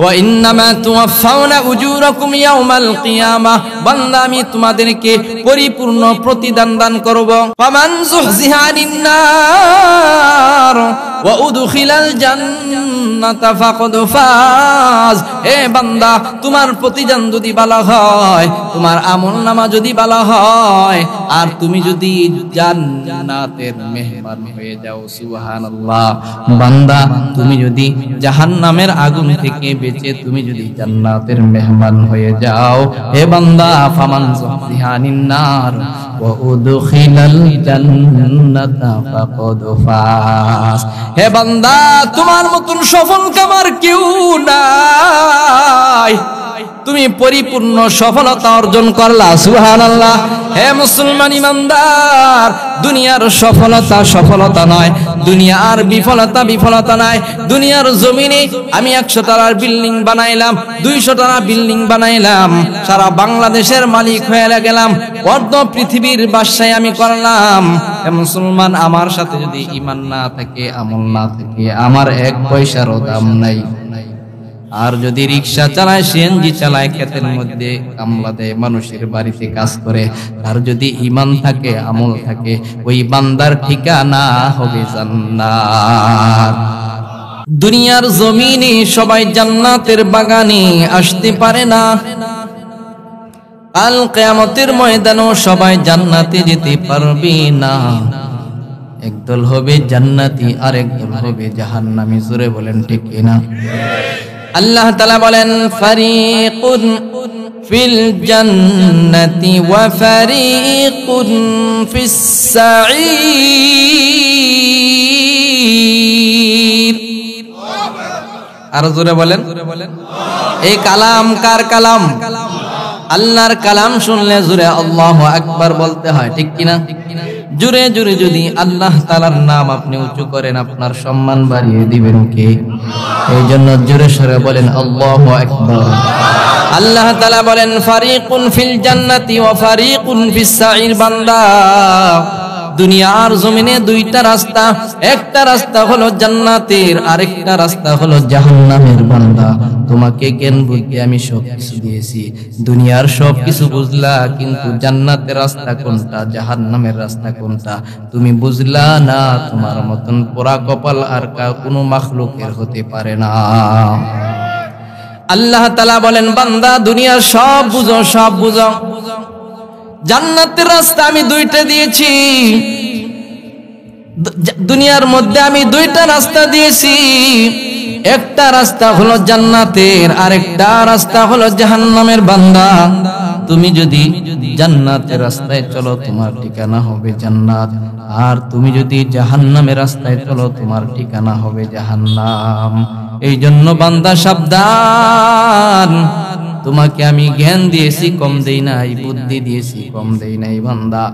ওয়া ইন্নামা তুওয়াফাউনা উজুরাকুম ইয়াউমাল কিয়ামাহ, বান্দা আমি তোমাদেরকে পরিপূর্ণ প্রতিদান দান করব। ফামান যুহজিহা আনিন নার ওয়া উদখিলাল জান্নাতা ফাকাদ ফাজ। হে বান্দা, তোমার প্রতিদান যদি ভালো হয়, তোমার আমলনামা যদি ভালো হয়, আর তুমি যদি জান্নাতের মেহমান হয়ে যাও, সুবহানাল্লাহ। বান্দা, তুমি যদি জাহান্নামের আগুন থেকে বেঁচে তুমি যদি জান্নাতের মেহমান হয়ে যাও, হে বান্দা, ফামান যুহজিহা আনিন নার ওয়া উদখিলাল জান্নাতা ফাকাদ ফাজ। হে বান্দা, তোমার মতন সফল কামার কেউ নাই, তুমি পরিপূর্ণ সফলতা অর্জন করলা, সুবহানাল্লাহ। হে মুসলমান ইমানদার, দুনিয়ার সফলতা সফলতা নয়, দুনিয়ার বিফলতা বিফলতা নয়। দুনিয়ার জমিনে আমি 100 তলার বিল্ডিং বানাইলাম, 200 তলা বিল্ডিং বানাইলাম, সারা বাংলাদেশের মালিক হয়ে গেলাম, অর্ধ পৃথিবীর বাদশাহী আমি করলাম। হে মুসলমান, আমার সাথে যদি ঈমান না থাকে, আমল না থাকে, আমার 1 পয়সারও দাম নাই। আর যদি রিকশা চালায়, সিএনজি চালায়, ক্ষেতের মধ্যে কামলা দেয়, মানুষের বাড়িতে কাজ করে, আর যদি ঈমান থাকে, আমল থাকে, ওই বান্দার ঠিকানা হবে জান্নাত। দুনিয়ার জমিনে সবাই জান্নাতের বাগানে আসতে পারে না, কাল কিয়ামতের ময়দানেও সবাই জান্নাতে যেতে পারবে না। একদল হবে জান্নাতি আর একদল হবে জাহান্নামী। জোরে বলেন ঠিক কিনা? আল্লাহ তাআলা বলেন, ফারিকুন ফিল জান্নাতি ওয়া ফারিকুন ফিস সাঈর। আর জোরে বলেন। এই কালাম কার কালাম? আল্লাহর কালাম শুনলে জোরে আল্লাহু আকবার বলতে হয়, ঠিক কিনা? জোরে জোরে যদি আল্লাহ তাআলার নাম আপনি উঁচু করেন, আপনার সম্মান বাড়িয়ে দিবেন কে? এই জন্য জোরে সরে বলেন আল্লাহু আকবার। আল্লাহ তাআলা বলেন, ফারিকুন ফিল জান্নাতি ওয়া ফারিকুন ফিস সাঈর। বান্দা, দুনিয়ার জমিনে 2টা রাস্তা, একটা রাস্তা হলো জান্নাতের, আরেকটা রাস্তা হলো জাহান্নামের। বান্দা, তোমাকে জ্ঞান বুদ্ধি আমি সব কিছু দিয়েছি, দুনিয়ার সব কিছু বুঝলা, কিন্তু জান্নাতের রাস্তা কোনটা, জাহান্নামের রাস্তা কোনটা তুমি বুঝলা না। তোমার মতন পোড়া কপাল আর কোনো মাখলুকের হতে পারে না। আল্লাহ তাআলা বলেন, বান্দা, দুনিয়ার সব বুঝো, সব বুঝো, জান্নাতের রাস্তা আমি 2টা দিয়েছি। দুনিয়ার মধ্যে আমি 2টা রাস্তা দিয়েছি, একটা রাস্তা হলো জান্নাতের, আরেকটা রাস্তা হলো জাহান্নামের। বান্দা, তুমি যদি জান্নাতের রাস্তায় চলো, তোমার ঠিকানা হবে জান্নাত, আর তুমি যদি জাহান্নামের রাস্তায় চলো, তোমার ঠিকানা হবে জাহান্নাম। এই জন্য বান্দা সাবধান, তোমাকে আমি জ্ঞান দিয়েছি কম দেই নাই, বুদ্ধি দিয়েছি কম দেই নাই। বান্দা,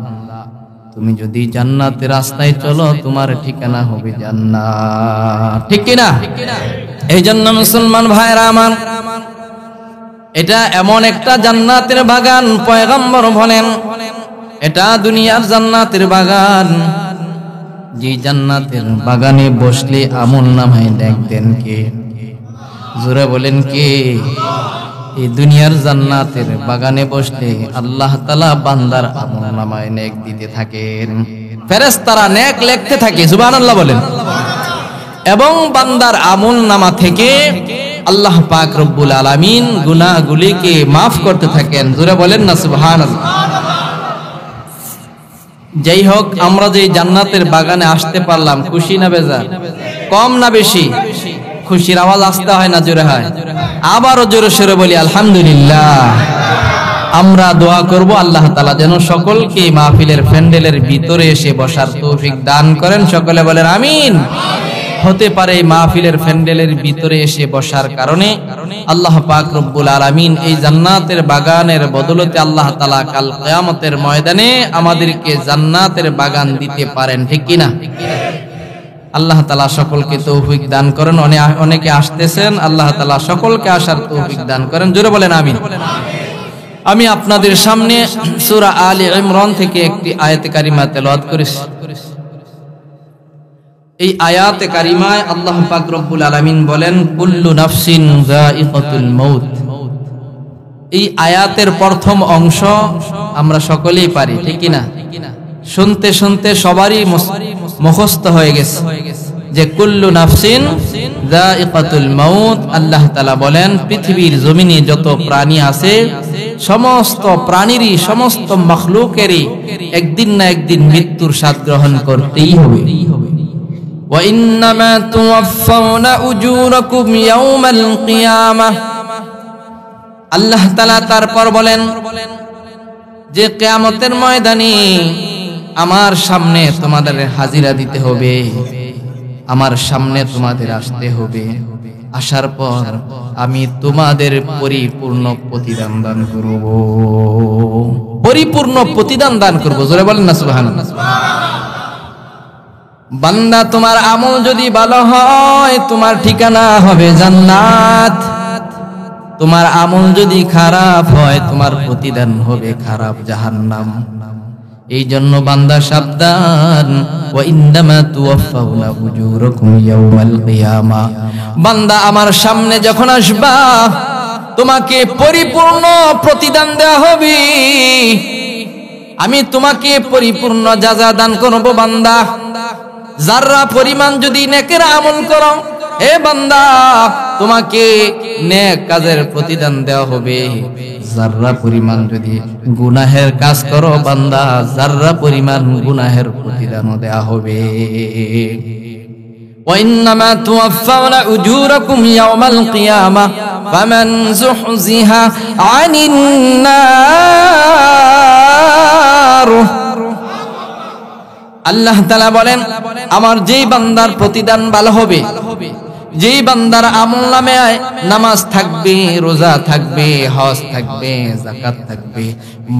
তুমি যদি জান্নাতের রাস্তায় চলো, তোমার ঠিকানা হবে জান্নাত, ঠিক কিনা? এই জন্য মুসলমান ভাইরা আমার, এটা এমন একটা জান্নাতের বাগান, পয়গম্বর বলেন এটা দুনিয়ার জান্নাতের বাগান, যে জান্নাতের বাগানে বসলে আমল নামায় দেখবেন কে? জোরে বলেন কে? এই দুনিয়ার জান্নাতের বাগানে বসলে আল্লাহ তাআলা বান্দার আমলনামায় নেক দিতে থাকেন, ফেরেশতারা নেক লিখতে থাকে, সুবহানাল্লাহ বলেন। এবং বান্দার আমলনামা থেকে আল্লাহ পাক রব্বুল আলামিন গুনাহগুলিকে maaf করতে থাকেন, জোরে বলেন না সুবহানাল্লাহ। যাই হোক, আমরা যে জান্নাতের বাগানে আসতে পারলাম, খুশি না বেজার? কম না বেশি? খুশির আওয়াজ আসতে হয় না জোরে হয়? আবারও জোরে সরে বলি আলহামদুলিল্লাহ। আমরা দোয়া করব আল্লাহ তাআলা যেন সকলকে মাহফিলের প্যান্ডেলের ভিতরে এসে বসার তৌফিক দান করেন, সকলে বলেন আমিন। হতে পারে মাহফিলের প্যান্ডেলের ভিতরে এসে বসার কারণে আল্লাহ পাক রব্বুল আলামিন এই জান্নাতের বাগানের বদলতে আল্লাহ তাআলা কাল কিয়ামতের ময়দানে আমাদেরকে জান্নাতের বাগান দিতে পারেন, ঠিক কিনা? আল্লাহ তাআলা সকলকে তৌফিক দান করেন। অনেকে আসতেছেন, আল্লাহ তাআলা সকলকে আসার তৌফিক দান করেন, জোরে বলেন আমিন। আমি আপনাদের সামনে সূরা আলে ইমরান থেকে একটি আয়াত কারিমা তেলাওয়াত করেছি। এই আয়াতে কারিমায় আল্লাহ পাক রব্বুল আলামিন বলেন কুল্লু নাফসিন যায়িকাতুল মাউত। এই আয়াতের প্রথম অংশ আমরা সকলেই পারি, ঠিক কি না? শুনতে শুনতে সবারই মুখস্থ হয়ে গেছে যে কুল্লু নাফসিন যায়িকাতুল মাউত। আল্লাহ তাআলা বলেন পৃথিবীর জমিনে যত প্রাণী আছে সমস্ত প্রাণীরই, সমস্ত মাখলুকেরই একদিন না একদিন মৃত্যুর স্বাদ গ্রহণ করতেই হবে। ওয়া ইন্নামা তুওয়াফাউনা উজুরাকুম ইয়াওমাল কিয়ামাহ। আল্লাহ তাআলা তারপর বলেন যে কিয়ামতের ময়দানে আমার সামনে তোমাদের হাজিরা দিতে হবে, আমার সামনে তোমাদের আসতে হবে। আসার পর আমি তোমাদের পরিপূর্ণ প্রতিদান দান করব, পরিপূর্ণ প্রতিদান দান করব। জোরে বলেন না সুবহানাল্লাহ। বান্দা তোমার আমল যদি ভালো হয় তোমার ঠিকানা হবে জান্নাত, তোমার আমল যদি খারাপ হয় তোমার প্রতিদান হবে খারাপ জাহান্নাম। এই জন্য বান্দা সাবধান। ওয়া ইন্নামা তুওয়াফাউনা উজুরাকুম ইয়াওমাল কিয়ামা। বান্দা আমার সামনে যখন আসবা তোমাকে পরিপূর্ণ প্রতিদান দেওয়া হবে, আমি তোমাকে পরিপূর্ণ যাজা দান করব। বান্দা যারা পরিমাণ যদি নেকের আমল করো, হে বান্দা তোমাকে নেক কাজের প্রতিদান দেওয়া হবে। যারা পরিমাণ যদি গুনাহের কাজ করো বান্দা, যারা পরিমাণ গুনাহের প্রতিদানও দেওয়া হবে। ওয়া ইন্নামা তুওয়াফাউনা উজুরাকুম ইয়াওমাল কিয়ামা ফামান যুহজিহা আনিন নার। আল্লাহ তাআলা বলেন আমার যেই বান্দার প্রতিদান ভালো হবে, যেই বান্দার আমলনামে নামাজ থাকবে, রোজা থাকবে, হজ থাকবে, যাকাত থাকবে,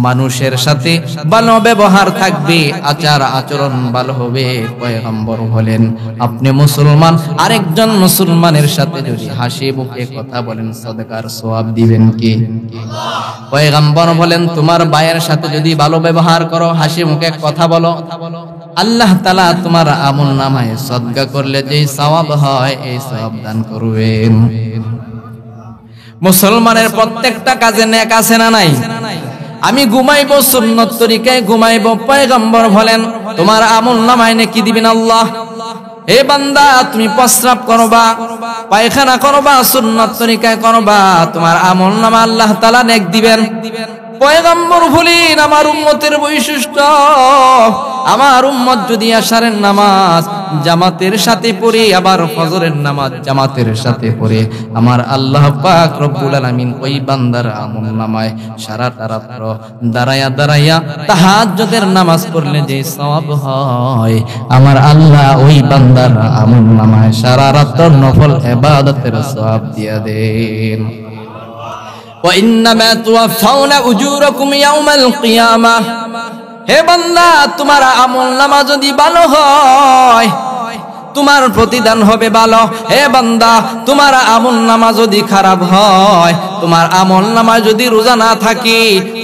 মানুষের সাথে ভালো ব্যবহার থাকবে, আচার আচরণ ভালো হবে। পয়গম্বর বলেন আপনি মুসলমান আরেকজন মুসলমানের সাথে যদি হাসি মুখে কথা বলেন সদকার সওয়াব দিবেন কে? পয়গম্বর বলেন তোমার ভাইয়ের সাথে যদি ভালো ব্যবহার করো, হাসি মুখে কথা বলো, আল্লাহ তাআলা তোমার আমলনামায় সদকা করলে যেই সওয়াব হয় এই সওয়াব দান করবেন। মুসলমানের প্রত্যেকটা কাজে নেক আছে না নাই? আমি ঘুমাইবো সুন্নত তরিকায় ঘুমাইবো, পয়গম্বর বলেন তোমার আমলনামায় নেকি দিবেন আল্লাহ। হে বান্দা তুমি প্রস্রাব করবা, পায়খানা করবা, সুন্নত তরিকায় করবা, তোমার আমলনামা আল্লাহ তাআলা নেক দিবেন। পয়গম্বর বলেন আমার উম্মতের বৈশিষ্ট্য, আমার উম্মত যদি আশারের নামাজ জামাতের সাথে পড়ে, আবার ফজরের নামাজ জামাতের সাথে পড়ে, আমার আল্লাহ পাক রব্বুল আলামিন ওই বান্দার আমলনামায় সারাটা রাত দাঁড়ায়া দাঁড়ায়া তাহাজ্জুদের নামাজ পড়লে যে সওয়াব হয়, আমার আল্লাহ ওই বান্দার আমলনামায় সারা রাত নফল ইবাদতের সওয়াব দিয়া দেন। ওয়া ইন্নামা তুওয়াফাউনা উজুরাকুম ইয়াওমাল কিয়ামা। হে বান্দা তোমার আমলনামা যদি ভালো হয় তোমার প্রতিদান হবে ভালো। হে বান্দা তোমার আমলনামা যদি খারাপ হয়, তোমার আমলনামা যদি রোজা না থাকে,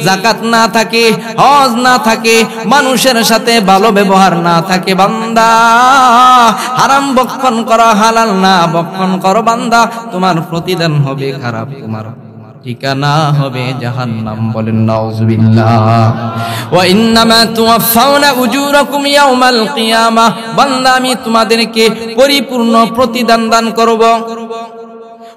যাকাত না থাকে, হজ না থাকে, মানুষের সাথে ভালো ব্যবহার না থাকে, বান্দা হারাম ভক্ষণ করো, হালাল না ভক্ষণ করো, বান্দা তোমার প্রতিদান হবে খারাপ, তোমার ঠিকানা হবে জাহান্নাম। বলেন নাউযুবিল্লাহ। ওয়া ইন্নামা তুওয়াফাউনা উজুরাকুম ইয়াওমাল কিয়ামা। বান্দা আমি তোমাদেরকে পরিপূর্ণ প্রতিদান দান করব।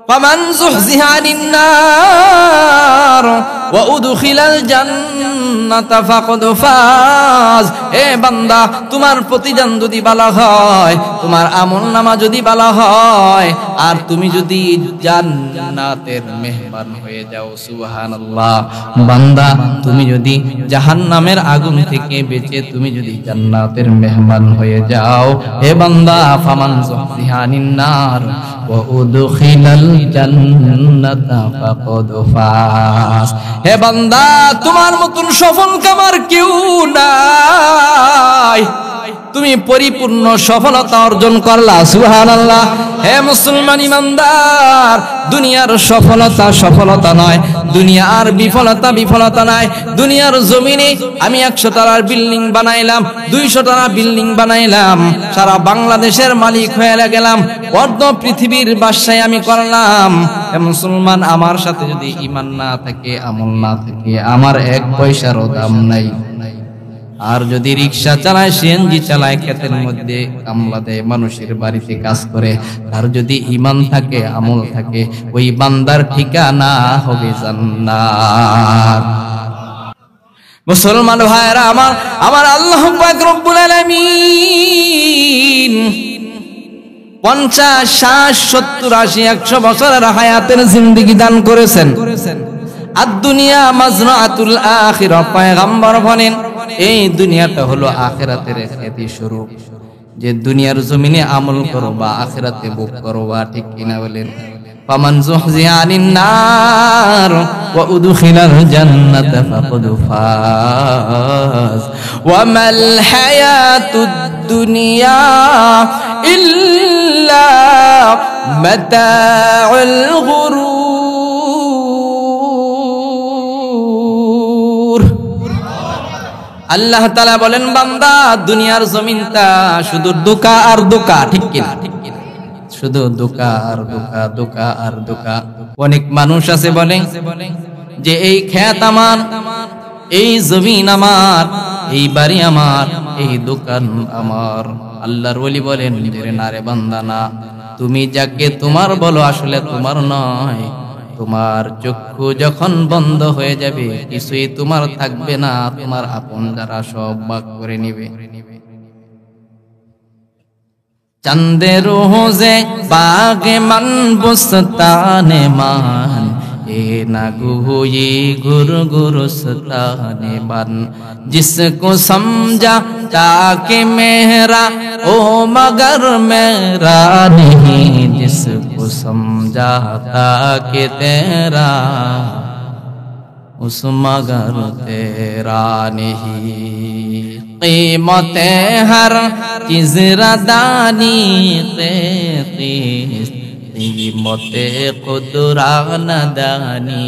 ফামান যুহজিহা আনিন নার ওয়া উদখিলাল জান্নাতা ফাকাদ ফাজ। হে বান্দা তোমার প্রতিদান যদি ভালো হয়, তোমার আমলনামা যদি ভালো হয়, আর তুমি যদি জান্নাতের মেহমান হয়ে যাও, সুবহানাল্লাহ। বান্দা তুমি যদি জাহান্নামের আগুন থেকে বেঁচে তুমি যদি জান্নাতের মেহমান হয়ে যাও, হে বান্দা ফামান যুহজিহা আনিন নার ওয়া উদখিলাল জান্নাতা ফাকাদ ফাজ। হে বান্দা তোমার মতন সফল কামার কেউ নাই, তুমি পরিপূর্ণ সফলতা অর্জন করলা। সুবহানাল্লাহ। হে মুসলমান ইমানদার, দুনিয়ার সফলতা সফলতা নয়, দুনিয়ার বিফলতা বিফলতা নয়। দুনিয়ার জমিনে আমি 100 তলার বিল্ডিং বানাইলাম, 200 তলা বিল্ডিং বানাইলাম, সারা বাংলাদেশের মালিক হয়ে গেলাম, অর্ধ পৃথিবীর বাদশাহী আমি করলাম। হে মুসলমান, আমার সাথে যদি ঈমান না থাকে, আমল না থাকে, আমার 1 পয়সারও দাম নাই। আর যদি রিক্সা চালায়, সিএনজি চালায়, ক্ষেতের মধ্যে কামলা দেয়, মানুষের বাড়িতে কাজ করে, আর যদি ঈমান থাকে, আমল থাকে, ওই বান্দার ঠিকানা হবে জান্নাত। মুসলমান ভাইরা আমার, আমার আল্লাহ পাক রব্বুল আলামিন 50, 60, 70, 80, 100 বছরের হায়াতের জিন্দেগি দান করেছেন। আর দুনিয়া মাজরাতুল আখিরা, পয়গম্বর বলেন এই দুনিয়াটা হলো আখিরাতের খেতি স্বরূপ। যে দুনিয়ার জমিনে আমল করো বা আখিরাতে ভোগ করো, বা ঠিক কিনা বলেন? ফামান যুহজিহা আনিন নার ওয়া উদখিলাল জান্নাতা ফাকাদ ফাজ ওয়া মাল হায়াতুদ দুনিয়া ইল্লা মাতাউল গুরুর। আল্লাহ তাআলা বলেন, বান্দা দুনিয়ার জমিনটা শুধু ধোঁকা আর ধোঁকা, ঠিক কিনা? শুধু ধোঁকা আর ধোঁকা, ধোঁকা আর ধোঁকা। অনেক মানুষ আছে বলে যে এই ক্ষেত আমার, এই জমিন আমার, এই বাড়ি আমার, এই দোকান আমার। আল্লাহর ওলি বলেন, না রে বান্দা, না। তুমি যাকে তোমার বলো আসলে তোমার নয়। তোমার চক্ষু যখন বন্ধ হয়ে যাবে, কিছুই তোমার থাকবে না, তোমার আপন যারা সব ভাগ করে নিবে। চন্দের হোজে বাগে মান বুস্তানে মান, এ না গুয়ে গুর গুরস্তানে মান। जिसको समझा ताकि मेरा ओ मगर मेरा नहीं, जिसको समझा ताकि तेरा उस मगर तेरा नहीं। कीमते हर चीज़ रदानी कीमते खुदरा नदानी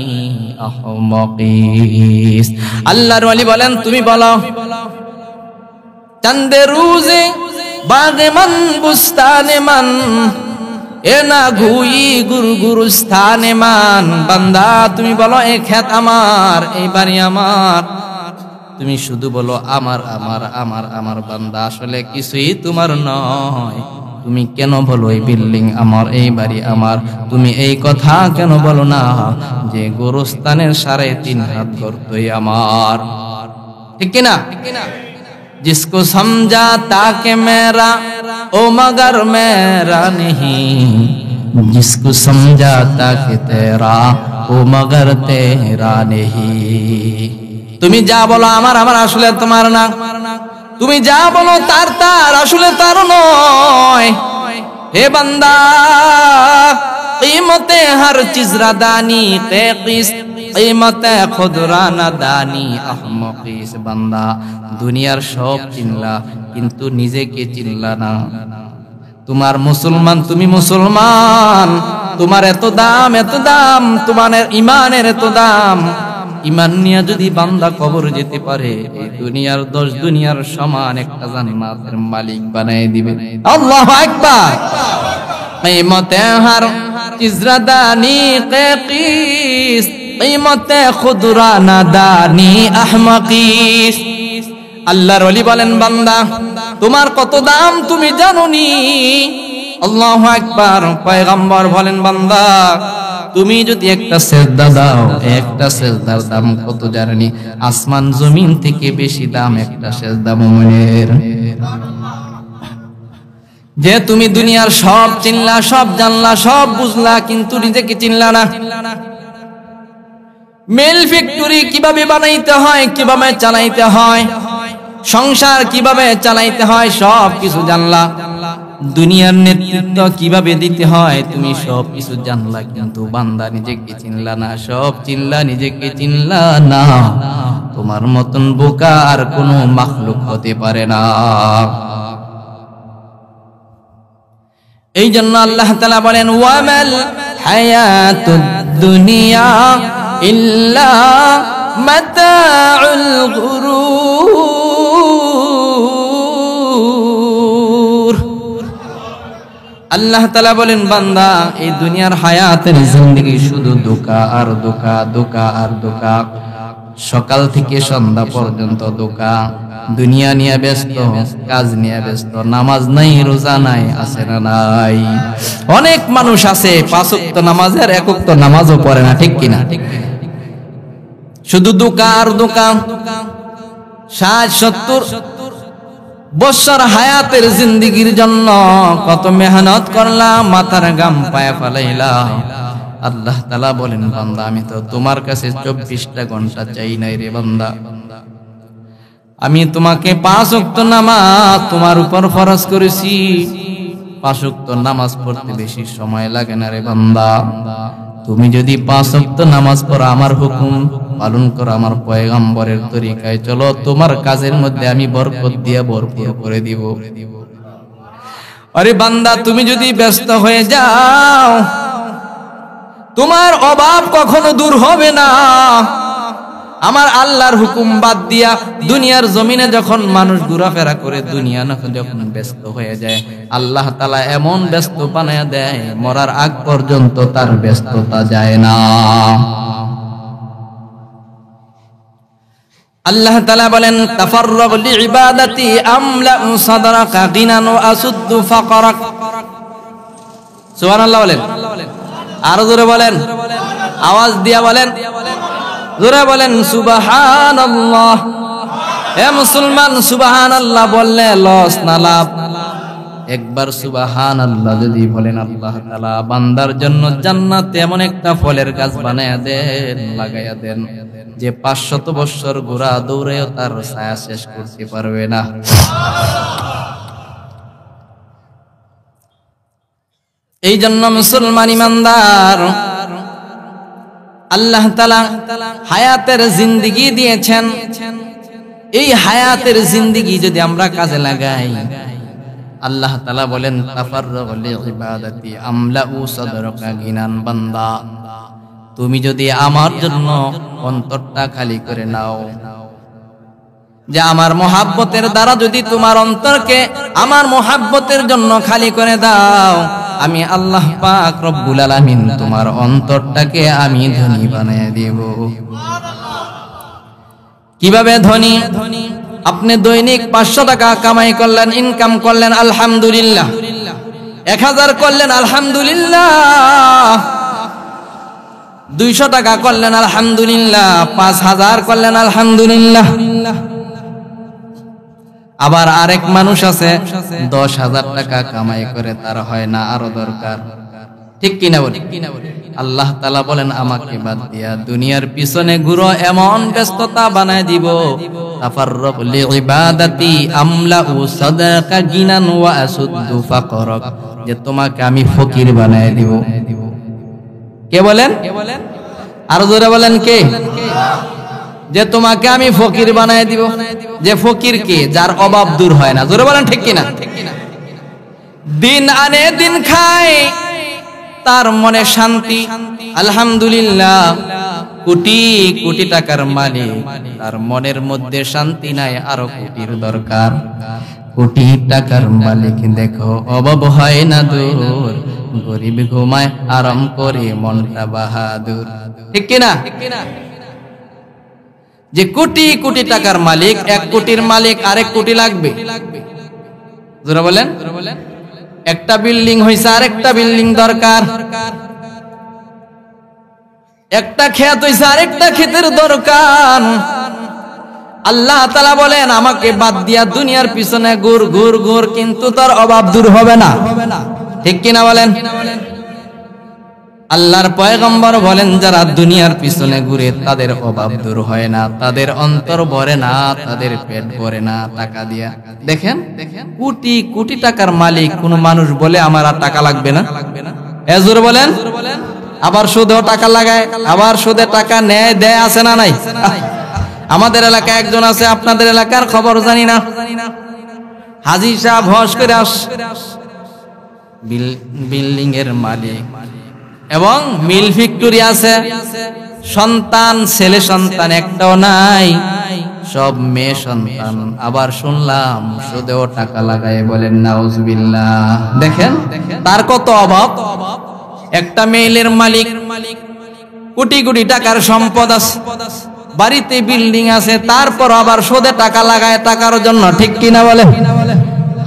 अहमकीस। আল্লাহর ওলি বলেন, তুমি বলো চন্দে রোজে বাগে মান বুস্তানে মান, এ না ঘুই গুরু গুরুস্থানে মান। বান্দা তুমি বলো এই ক্ষেত আমার, এই বাড়ি আমার। তুমি শুধু বলো আমার আমার আমার আমার। বান্দা আসলে কিছুই তোমার নয়। তুমি কেন বলো এই বিল্ডিং আমার, এই বাড়ি আমার? তুমি এই কথা কেন বলো না যে গোরস্থানের 3.5 হাত গর্তই আমার? ঠিক কিনা? जिसको समझा ताकि मेरा ओ मगर मेरा नहीं, जिसको समझा ताकि तेरा ओ मगर तेरा नहीं। তুমি যা বলো আমার আমার, আসলে তোমার না। তুমি যা বলো তার তার, আসলে তার নয়। হে বান্দা, कीमते हर चीज रदानी कीस, कीमते खुदरा नदानी अहमकीस। বান্দা দুনিয়ার সব চিনলা কিন্তু নিজেকে চিনলা না। তোমার মুসলমান, তুমি মুসলমান, তোমার এত দাম, এত দাম, তোমার ইমানের এত দাম। ইমান নিয়ে যদি বান্দা কবর যেতে পারে, এই দুনিয়ার 10 দুনিয়ার সমান একটা জান্নাতের মালিক বানায় দিবে। আল্লাহু আকবার। कीमते हर चीज रदानी कीस, कीमते खुदरा नदानी अहमकीस। আল্লাহর ওলি বলেন, বান্দা তোমার কত দাম তুমি জানোনি? আল্লাহু আকবার। পয়গম্বর বলেন, বান্দা তুমি যদি একটা সেজদা দাও, একটা সেজদার দাম কত জানেনি? আসমান জমিন থেকে বেশি দাম একটা সেজদা মুমিনের। যে তুমি দুনিয়ার সব চিনলা, সব জানলা, সব বুঝলা, কিন্তু নিজেকে চিনলা না। মেল ফ্যাক্টরি কিভাবে বানাইতে হয়, কিভাবে চালাইতে হয়, সংসার কিভাবে চালাইতে হয়, সব কিছু জানলা। দুনিয়ার নেতৃত্ব কিভাবে দিতে হয়, তুমি সব কিছু জানলা, কিন্তু বান্দা নিজেকে চিনলা না। সব চিনলা, নিজেকে চিনলা না। তোমার মতন বোকা আর কোনো মাখলুক হতে পারে না। এই জন্য আল্লাহ তাআলা বলেন ওয়ামাল হায়াতুদ দুনিয়া ইল্লা মাতাউল গুরুর। আল্লাহ তাআলা বলেন বান্দা এই দুনিয়ার হায়াতের জিন্দেগি শুধু ধোঁকা আর ধোঁকা, ধোঁকা আর ধোঁকা, সকাল থেকে সন্ধ্যা পর্যন্ত ধোঁকা। দুনিয়া নিয়ে ব্যস্ত, কাজ নিয়ে ব্যস্ত, নামাজ নাই, রোজা নাই, আছে না নাই? অনেক মানুষ আছে 5 ওয়াক্ত নামাজের 1 ওয়াক্ত নামাজও পড়ে না, ঠিক কিনা? শুধু ধোঁকা আর ধোঁকা। 60-70 বছর হায়াতের জিন্দেগির জন্য কত মেহনত করলাম, মাথার ঘাম পায়ে ফেলাইলাম। আল্লাহ তাআলা বলেন বান্দা আমি তো তোমার কাছে 24টা ঘন্টা চাই নাই রে বান্দা। আমি তোমাকে 5 ওয়াক্ত নামাজ তোমার উপর ফরজ করেছি। 5 ওয়াক্ত নামাজ পড়তে বেশি সময় লাগে না রে বান্দা। তুমি যদি 5 ওয়াক্ত নামাজ পড়ো, আমার হুকুম পালন করো, আমার পয়গম্বরের তরিকায় চলো, তোমার কাজের মধ্যে আমি বরকত দিয়ে ভরপুর করে দিব। আরে বান্দা তুমি যদি ব্যস্ত হয়ে যাও, তোমার অভাব কখনো দূর হবে না। আমার আল্লাহর হুকুম বাদ দিয়া দুনিয়ার জমিনে যখন মানুষ ঘোরাফেরা করে, দুনিয়া যখন ব্যস্ত হয়ে যায়, আল্লাহ তাআলা এমন ব্যস্ত বানায়া দেয় মরার আগ পর্যন্ত তার ব্যস্ততা যায় না। আল্লাহ তাআলা বলেন তাফাররাগ লিইবাদাতি আমলা সাদরাকা গিনান ওয়া আসুদ্দু ফাকরাক। সুবহানাল্লাহ বলেন, আরো জোরে বলেন, আওয়াজ দিয়া বলেন, জোরে বলেন সুবহানাল্লাহ। হে মুসলমান, সুবহানাল্লাহ বললে লস না লাভ? একবার সুবহানাল্লাহ যদি বলেন, আল্লাহ তাআলা বান্দার জন্য জান্নাতে এমন একটা ফলের গাছ বানায়া দেন, লাগায়া দেন যে 500 বছর ঘোরা দৌড়েও তার ছায়া শেষ করতে পারবে না। এই জন্য মুসলমান ইমানদার, আল্লাহ তাআলা হায়াতের জিন্দেগি দিয়েছেন। এই হায়াতের জিন্দেগি যদি আমরা কাজে লাগাই, আল্লাহ তাআলা বলেন তাফাররাগ লিইবাদাতি আমলাউ সাদরাকা গিনান। বান্দা তুমি যদি আমার জন্য অন্তরটা খালি করে নাও, যে আমার মোহাব্বতের দ্বারা যদি তোমার অন্তরকে আমার মোহাব্বতের জন্য খালি করে দাও, আমি আল্লাহ পাক রব্বুল আলামিন তোমার অন্তরটাকে আমি ধনী বানিয়ে দেব। কিভাবে ধনী? আপনি দৈনিক 500 টাকা কামাই করলেন, ইনকাম করলেন, আলহামদুলিল্লাহ। 1000 করলেন, আলহামদুলিল্লাহ। 200 টাকা করলেন, আলহামদুলিল্লাহ। 5000 করলেন, আলহামদুলিল্লাহ। আবার আরেক মানুষ আছে 10,000 টাকা কামাই করে, তার হয় না, আরো দরকার, ঠিক কিনা বলি? আল্লাহ তাআলা বলেন আমাকে বাদ দিয়া দুনিয়ার পিছনে ঘুরো, এমন ব্যস্ততা বানায় দিব। তাফাররাগ লিইবাদাতি আমলাউ সাদরাকা গিনান ওয়া আসুদ্দু ফাকরাক, যে তোমাকে আমি ফকির বানায় দিব। কে বলেন? আরো জোরে বলেন, কে? যে তোমাকে আমি ফকির বানায় দিব। যে ফকির কে? যার অভাব দূর হয় না। জোরে বলেন ঠিক কিনা? দিন আনে দিন খায়, তার মনে শান্তি, আলহামদুলিল্লাহ। কোটি কোটি টাকার মালিক, তার মনের মধ্যে শান্তি নাই, আরো কোটির দরকার। কোটি টাকার মালিক দেখো অভাব হয় না দূর, গরিব ঘুমায় আরাম করে মনটা বাহাদুর, ঠিক কিনা? যে কোটি কোটি টাকার মালিক, 1 কোটির মালিক, আরেক কোটি লাগবে। জোরে বলেন। একটা বিল্ডিং হইছে, আরেকটা বিল্ডিং দরকার। একটা ক্ষেত হইছে, আরেকটা ক্ষেতের দরকার। আল্লাহ তাআলা বলেন আমাকে বাদ দিয়া দুনিয়ার পিছনে ঘুর ঘুর ঘুর, কিন্তু তার অভাব দূর হবে না, ঠিক কিনা বলেন? আল্লাহর পয়গম্বর বলেন যারা দুনিয়ার পিছনে ঘুরে তাদের অভাব দূর হয় না, তাদের অন্তর ভরে না, তাদের পেট ভরে না টাকা দিয়া। দেখেন কোটি কোটি টাকার মালিক কোন মানুষ বলে আমার আর টাকা লাগবে না? এজুর বলেন। আবার সুদেও টাকা লাগায়, আবার সুদে টাকা নেয়, দেয়, আছে না নাই? আমাদের এলাকায় একজন আছে, আপনাদের এলাকার খবর জানি না। হাজী সাহেব হজ করে বিল্ডিং এর মালিক, এবং মিল ফ্যাক্টরি আছে, সন্তান ছেলে সন্তান একটাও নাই, সব মেয়ে সন্তান। আবার শুনলাম সুদেও টাকা লাগায়, বলেন নাউজুবিল্লাহ। দেখেন তার কত অভাব। একটা মেইলের মালিক, কোটি কোটি টাকার সম্পদ আছে, বাড়িতে বিল্ডিং আছে, তারপর আবার সুদে টাকা লাগায় টাকার জন্য, ঠিক কিনা বলে?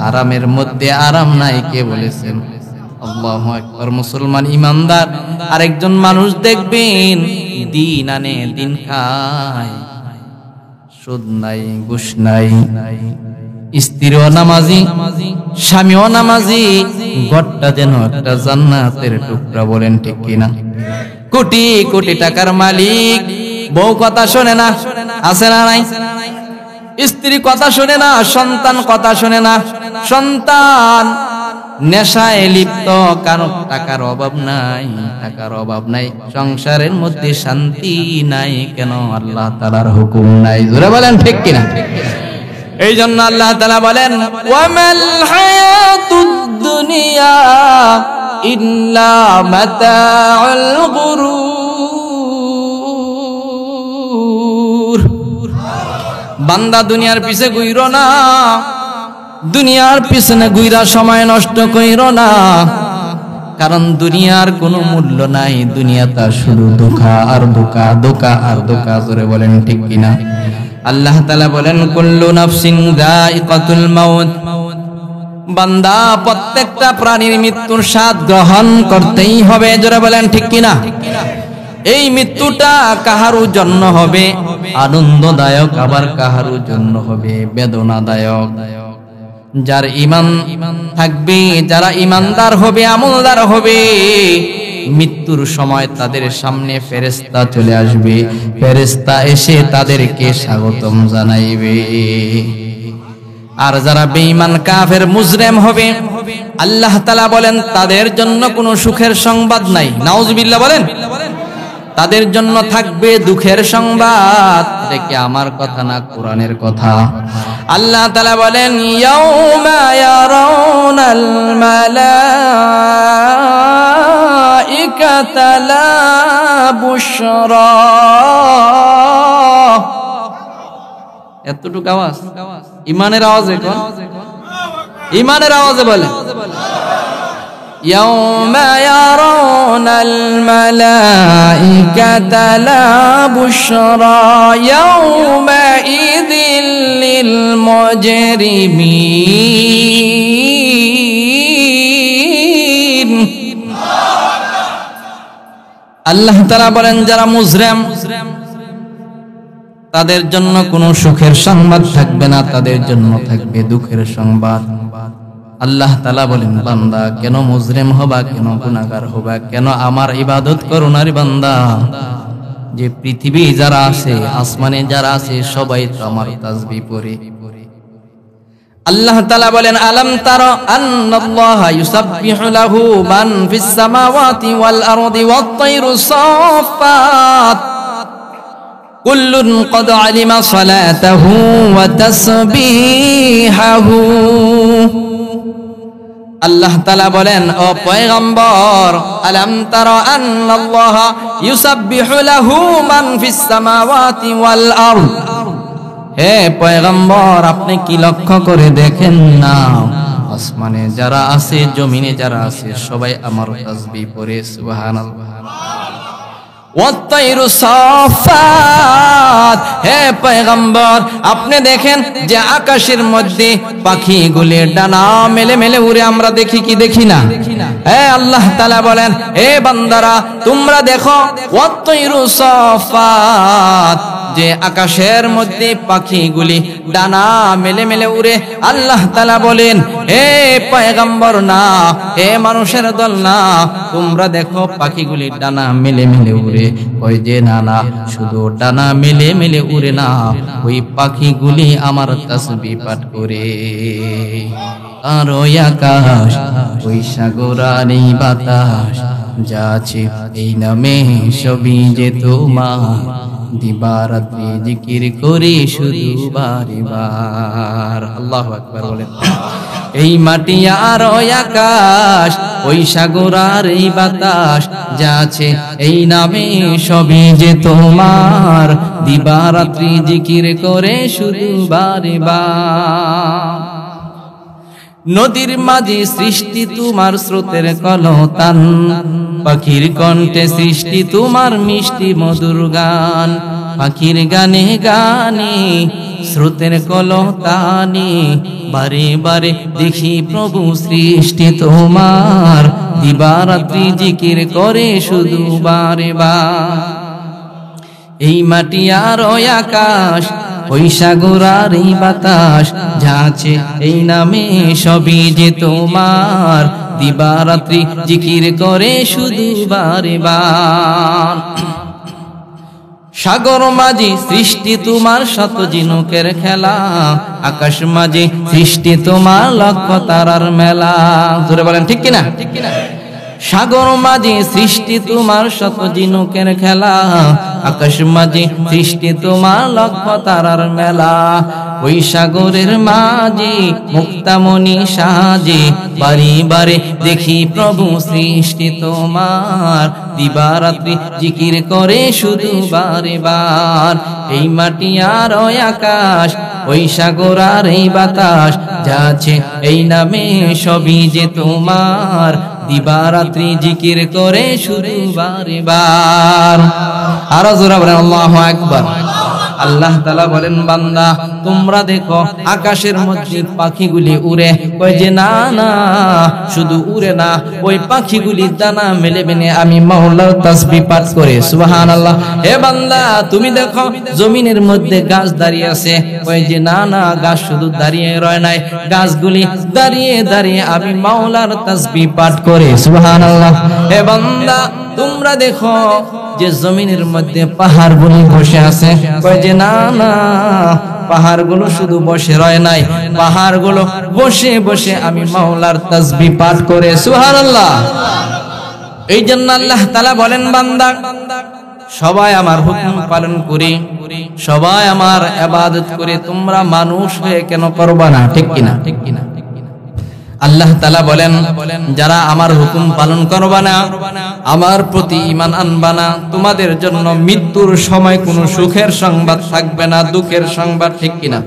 আরামের মধ্যে আরাম নাই, কে বলেছেন? আল্লাহু আকবার। মুসলমান ইমানদার আরেকজন মানুষ দেখবেন দিন আনে দিন খায়, সুদ নাই, ঘুষ নাই, স্ত্রীও নামাজি, স্বামীও নামাজি, ঘরটা যেন একটা জান্নাতের টুকরা, বলেন ঠিক কিনা? কোটি কোটি টাকার মালিক, বউ কথা শোনে না, আছে না নাই? স্ত্রী কথা শোনে না, সন্তান কথা শোনে না, সন্তান নেশায় লিপ্ত, কারণ টাকার অভাব নাই, টাকার অভাব নাই, সংসারের মধ্যে শান্তি নাই, কেন? আল্লাহ তাআলার হুকুম নাই, জোরে বলেন ঠিক কিনা? এই জন্য আল্লাহ তাআলা বলেন, ওয়ামাল হায়াতুদ দুনিয়া ইল্লা মাতাউল গুরুর। বান্দা দুনিয়ার পিছে ঘুইরো না, দুনিয়ার পিছনে ঘুইরা সময় নষ্ট কইরো না, কারণ দুনিয়ার কোনো মূল্য নাই, দুনিয়াটা শুধু ধোঁকা আর ধোঁকা, ধোঁকা আর ধোঁকা, জোরে বলেন ঠিক কিনা? আল্লাহ তাআলা বলেন, কুল্লু নাফসিন যায়িকাতুল মাউত। বান্দা প্রত্যেকটা প্রাণীর মৃত্যুর স্বাদ গ্রহণ করতেই হবে, জোরে বলেন ঠিক কিনা? এই মৃত্যুটা কাহারু জন্য হবে আনন্দদায়ক, আবার কাহারু জন্য হবে বেদনাদায়ক। যার ঈমান থাকবে, যারা ঈমানদার হবে, আমলদার হবে, মৃত্যুর সময় তাদের সামনে ফেরেশতা চলে আসবে, ফেরেশতা এসে তাদেরকে স্বাগতম জানাইবে। আর যারা বেঈমান কাফের মুজরিম হবে, আল্লাহ তাআলা বলেন তাদের জন্য কোনো সুখের সংবাদ নাই, নাউজুবিল্লাহ বলেন। তাদের জন্য থাকবে দুঃখের সংবাদ। এটা কি আমার কথা না কোরআনের কথা? আল্লাহ তাআলা বলেন, ইয়াউমা ইয়ারাউনাল মালাইকাতা লা বুশরা। এতটুকু আওয়াজ, ইমানের আওয়াজে কোন? ইমানের আওয়াজে বলেন, يوم يرون الملائكة لا بشرى يومئذ للمجرمين। আল্লাহ তাআলা বলেন যারা মুজরিম তাদের জন্য কোনো সুখের সংবাদ থাকবে না, তাদের জন্য থাকবে দুঃখের সংবাদ। আল্লাহ তাআলা বলেন, বান্দা কেন মুজরিম হবা, কেন গুনাহগার হবা, কেন আমার ইবাদত করো না রে বান্দা? যে পৃথিবী যারা আছে, আসমানে যারা আছে, সবাই তো আমার তাসবিহ পড়ে। আল্লাহ তাআলা বলেন, আলাম তারা আন্নাল্লাহা ইউসাব্বিহু লাহু মান ফিস সামাওয়াতি ওয়াল আরদি ওয়াত তায়রু সাফফাত কুল্লুন ক্বাদ আলিমা সালাতাহু ওয়া তাসবিহাহু। আল্লাহ তাআলা বলেন, ও পয়গম্বর, আলাম তারা আন্নাল্লাহা ইউসাব্বিহু লাহু মান ফিস সামাওয়াতি ওয়াল আরদ। হে পয়গম্বর, আপনি কি লক্ষ্য করে দেখেন না, আসমানে যারা আছে, জমিনে যারা আছে, সবাই আমার তাসবিহ পড়ে, সুবহানাল্লাহ। ওয়াত-তায়রু সাফফাত। হে পয়গম্বর, আপনি দেখেন যে আকাশের মধ্যে পাখিগুলি ডানা মেলে মেলে উড়ে, আমরা দেখি কি দেখি না? হে আল্লাহ তাআলা বলেন, হে বান্দারা তোমরা দেখো, ওয়াত-তায়রু সাফফাত, যে আকাশের মধ্যে পাখিগুলি ডানা মেলে মেলে উড়ে। আল্লাহ তাআলা বলেন, হে পয়গম্বর না, হে মানুষের দল না, তোমরা দেখো পাখিগুলি ডানা মেলে মেলে উড়ে। ওই যে না না, শুধু ডানা মেলে মেলে উড়ে না, ওই পাখিগুলি আমার তাসবিহ পাঠ করে। আর ওই আকাশ, ওই সাগর আর এই বাতাস, যাচ্ছে এই নামে সবই যে তোমার দিবারাত্রি জিকির করি শুধু বারে বার আল্লাহু আকবার বলেন এই মাটি আর ওই আকাশ ওই সাগর আর এই বাতাস যাচ্ছে এই নামে সবই যে তোমার দিবারাত্রি জিকির করে শুধু বারে বার নদীর মাঝে সৃষ্টি তোমার স্রোতের কলতান পাখির কণ্ঠে সৃষ্টি তোমার মিষ্টি মধুর গান পাখির গানে গানে স্রোতের কলতানে বারে বারে দেখি প্রভু সৃষ্টি তোমার দিবারাত্রি জিকির করে শুধু বারে বার এই মাটি আর ওই আকাশ ওই সাগর আর এই বাতাস যাচ্ছে এই নামে সবই যে তোমার দিবারাত্রি জিকির করে শুধু বারে বার সাগর মাঝে সৃষ্টি তোমার শত ঝিনুকের খেলা আকাশ মাঝে সৃষ্টি তোমার লক্ষ তারার মেলা জোরে বলেন ঠিক কিনা সাগর মাঝে সৃষ্টি তোমার শত ঝিনুকের খেলা আকাশ মাঝে সৃষ্টি তোমার লক্ষ তারার মেলা ওই সাগরের মাঝে মুক্তামণি সাজে বারে বারে দেখি প্রভু সৃষ্টি তোমার দিবারাত্রি জিকির করে শুধু বারে বার এই মাটি আর ওই আকাশ ওই সাগর আর এই বাতাস যাচ্ছে এই নামে সবই যে তোমার দিবারাত্রি জিকির করে শুধু বারে বার আরো জোরে বলেন আল্লাহু আকবার আল্লাহ তাআলা বলেন বান্দা তোমরা দেখো আকাশের মধ্যে পাখিগুলি উড়ে কয় যে না না শুধু উড়ে না ওই পাখিগুলি দানা মেলেবে না আমি মাওলার তাসবিহ পাঠ করে সুবহানাল্লাহ হে বান্দা তুমি দেখো জমিনের মধ্যে গাছ দাঁড়িয়ে আছে কয় যে না না গাছ শুধু দাঁড়িয়ে রয় নাই গাছগুলি দাঁড়িয়ে দাঁড়িয়ে আমি মাওলার তাসবিহ পাঠ করে সুবহানাল্লাহ হে বান্দা তোমরা দেখো যে জমিনের মধ্যে পাহাড়গুলি বসে আছে কয় যে না না পাহাড়গুলো শুধু বসে রয় নাই পাহাড়গুলো বসে বসে আমি মাওলার তাসবিহ পাঠ করে সুবহানাল্লাহ এই জন্য আল্লাহ তাআলা বলেন বান্দা সবাই আমার হুকুম পালন করে সবাই আমার ইবাদত করে তোমরা মানুষ হয়ে কেন করবা না ঠিক কিনা আল্লাহ তাআলা বলেন যারা আমার হুকুম পালন করবা না আমার প্রতি ঈমান আনবা না তোমাদের জন্য মৃত্যুর সময় কোনো সুখের সংবাদ থাকবে না দুঃখের সংবাদ ঠিক কিনা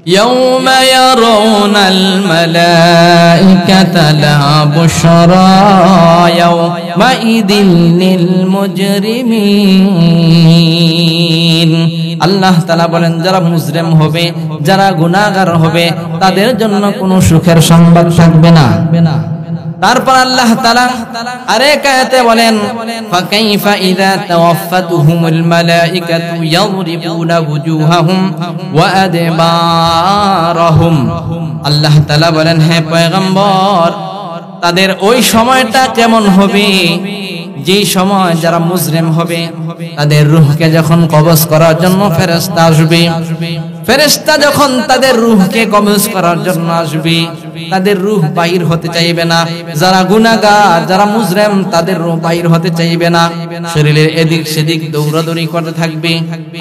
ইয়াউমা ইয়ারাউনাল মালাইকাতা লা বুশরা ইয়াউমা ইদিল লিল মুজরিমিন আল্লাহ তাআলা বলেন যারা মুজরিম হবে যারা গুনাহগার হবে তাদের জন্য কোনো সুখের সংবাদ থাকবে না তারপর আল্লাহ তাআলা আরেক আয়াতে বলেন ফাকাইফা ইযা তাওয়াফাতুহুমুল মালাইকাতু ইয়াদরিবুনা ওয়ুজুহাহুম ওয়া আদবারহুম আল্লাহ তাআলা বলেন হে পয়গম্বর তাদের ওই সময়টা কেমন হবে যে সময় যারা মুজরিম হবে তাদের রূহকে যখন কবজ করার জন্য ফেরেশতা আসবে ফেরেশতা যখন তাদের রূহকে কবজ করার জন্য আসবে তাদের রূহ বাইর হতে চাইবে না যারা গুনাহগার যারা মুজরিম তাদের রূহ বাইর হতে চাইবে না শরীরের এদিক সেদিক দৌড়াদৌড়ি করতে থাকবে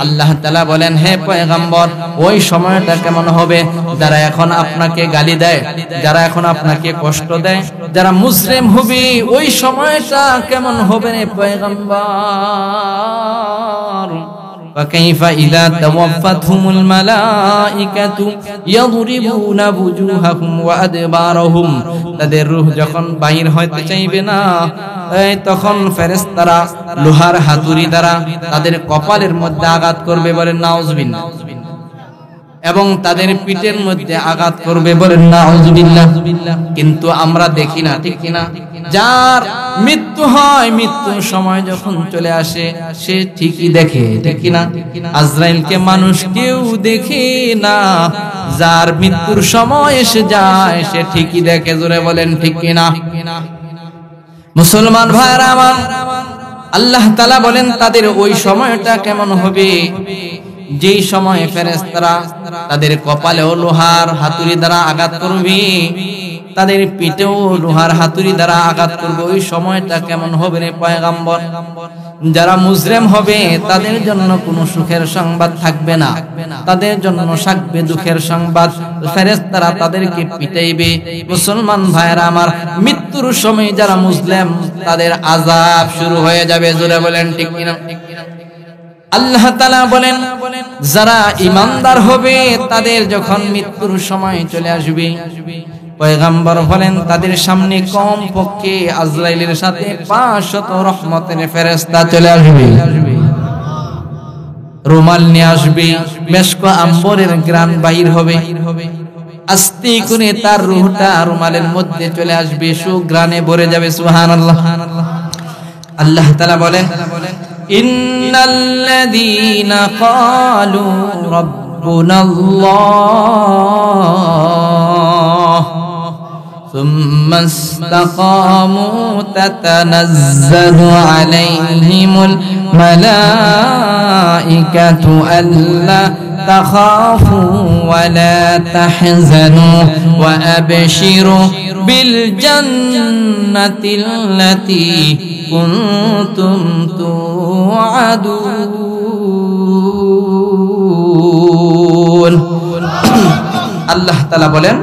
আল্লাহ তাআলা বলেন হে পয়গম্বর ওই সময়টা কেমন হবে যারা এখন আপনাকে গালি দেয় যারা এখন আপনাকে কষ্ট দেয় যারা মুজরিম হবে ওই সময়টা কেমন হবে রে পয়গম্বর وكيف إذا توفتهم الملائكة يضربون وجوههم وأدبارهم তাদের রূহ যখন বাহির হইতে চাইবে না তখন ফেরেশতারা লোহার হাতুড়ি দ্বারা তাদের কপালের মধ্যে আঘাত করবে বলেন নাউজুবিল্লাহ এবং তাদের পিঠের মধ্যে আঘাত করবে বলেন নাউজুবিল্লাহ কিন্তু আমরা দেখি না ঠিক কিনা যার মৃত্যু হয় মৃত্যুর সময় যখন চলে আসে সে ঠিকই দেখে ঠিক কিনা আজরাইলকে মানুষ কেউ দেখে না যার মৃত্যুর সময় এসে যায় সে ঠিকই দেখে জোরে বলেন ঠিক কিনা মুসলমান ভাইরা আমার আল্লাহ তাআলা বলেন তাদের ওই সময়টা কেমন হবে যেই সময় ফেরেশতারা তাদের কপালে লোহার হাতুড়ি দ্বারা আঘাত করবে তাদের পিঠেও লোহার হাতুড়ি দ্বারা আঘাত করবে। ওই সময়টা কেমন হবে রে পয়গম্বর? যারা মুজরিম হবে তাদের জন্য কোনো সুখের সংবাদ থাকবে না, তাদের জন্য থাকবে দুঃখের সংবাদ। ফেরেশতারা তাদেরকে পিটাইবে। মুসলমান ভাইরা আমার, মৃত্যুর সময় যারা মুসলিম তাদের আযাব শুরু হয়ে যাবে। জোরে বলেন ঠিক কিনা? আল্লাহ তাআলা বলেন যারা ঈমানদার হবে তাদের যখন মৃত্যুর সময় চলে আসবে, পয়গম্বর বলেন তাদের সামনে কম পক্ষে আজরাইলের সাথে 500 রহমতের ফেরেশতা চলে আসবে, রুমাল নিয়ে আসবে, মেশক আম্বরের ঘ্রাণ বাহির হবে, আস্তে করে তার রূহটা রুমালের মধ্যে চলে আসবে, সুঘ্রাণে ভরে যাবে। সুবহানাল্লাহ। আল্লাহ তাআলা বলেন ইন্নাল্লাযীনা ক্বালু রাব্বুনাল্লাহ সুম্মা ইসতাকামু তাতানাজ্জালু আলাইহিমুল মালাইকাতু আল্লা তাখাফু ওয়া লা তাহজানু ওয়া আবশিরু বিল জান্নাতিল্লাতী কুনতুম তুআদুন। আল্লাহ তাআলা বলেন